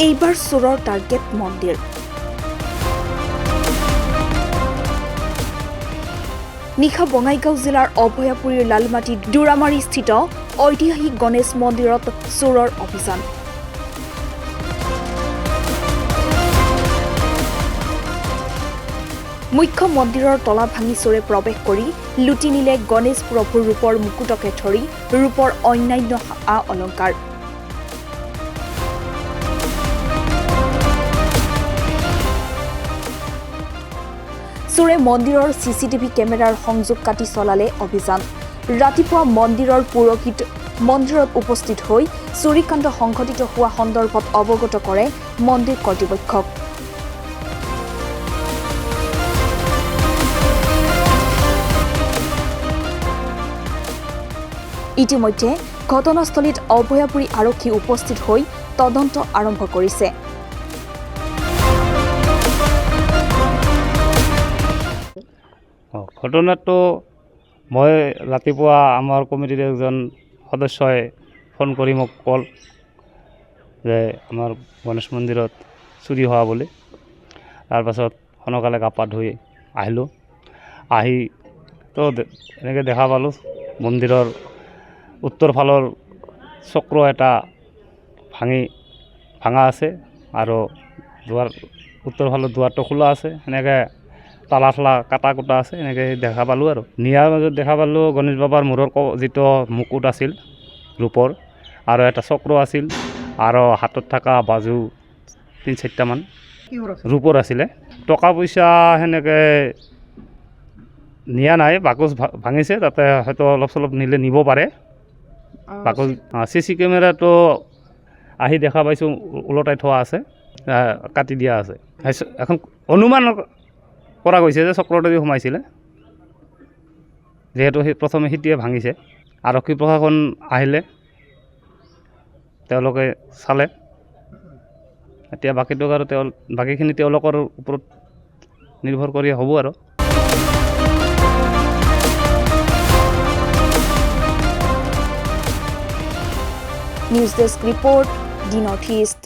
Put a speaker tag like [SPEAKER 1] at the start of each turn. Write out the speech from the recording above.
[SPEAKER 1] এইবাৰ চোৰৰ টাৰ্গেট মন্দিৰ। নিশা বঙাইগাঁও জিলাৰ অভয়াপুৰীৰ লালমাটি দুৰামাৰী স্থিত ঐতিহাসিক গণেশ মন্দিৰত চোৰৰ অভিযান। মুখ্য মন্দিৰৰ তলা ভাঙি চোৰে প্ৰৱেশ কৰি লুটি নিলে গণেশ প্ৰভুৰ ৰূপৰ মুকুটকে ধৰি ৰূপৰ অন্যান্য আ অলংকাৰ। চোৰে মন্দিৰৰ চিচিটিভি কেমেৰাৰ সংযোগ কাটি চলালে অভিযান। ৰাতিপুৱা মন্দিৰৰ পুৰোহিত মন্দিৰত উপস্থিত হৈ চুৰিকাণ্ড সংঘটিত হোৱা সন্দৰ্ভত অৱগত কৰে মন্দিৰ কৰ্তৃপক্ষক। ইতিমধ্যে ঘটনাস্থলীত অভয়াপুৰী আৰক্ষী উপস্থিত হৈ তদন্ত আৰম্ভ কৰিছে।
[SPEAKER 2] ঘটনাটো মই ৰাতিপুৱা আমাৰ কমিটিৰ এজন সদস্যই ফোন কৰি মোক ক'ল যে আমাৰ গণেশ মন্দিৰত চুৰি হোৱা বুলি। তাৰপাছত সোনকালে গা পা ধুই আহিলোঁ। আহি তো এনেকৈ দেখা পালোঁ মন্দিৰৰ উত্তৰ ফালৰ চক্ৰ এটা ভাঙা আছে আৰু উত্তৰ ফালৰ দুৱাৰটো খোলা আছে। এনেকৈ তালা কাটা কুটা আছে, এনেকৈ দেখা পালোঁ। আৰু নিয়াৰ মাজত দেখা পালোঁ গণেশ বাবাৰ মূৰৰ যিটো মুকুট আছিল ৰূপৰ, আৰু এটা চক্ৰ আছিল, আৰু হাতত থকা বাজু ৩-৪টামান ৰূপৰ আছিলে। টকা পইচা সেনেকৈ নিয়া নাই, বাকচ ভাঙিছে, তাতে হয়তো অলপ চলপ নিলে নিব পাৰে। বাকচ CC কেমেৰাটো আহি দেখা পাইছোঁ ওলটাই থোৱা আছে, কাটি দিয়া আছে। এখন অনুমান কৰা গৈছে যে চক্ৰটোদি সোমাইছিলে, যিহেতু প্ৰথমে সিটিয়ে ভাঙিছে। আৰক্ষী প্ৰশাসন আহিলে, তেওঁলোকে চালে। এতিয়া বাকীটোক আৰু বাকীখিনি তেওঁলোকৰ ওপৰত নিৰ্ভৰ কৰি হ'ব আৰু।
[SPEAKER 1] নিউজ ডেস্ক ৰিপৰ্ট, দি নৰ্থ ইষ্ট।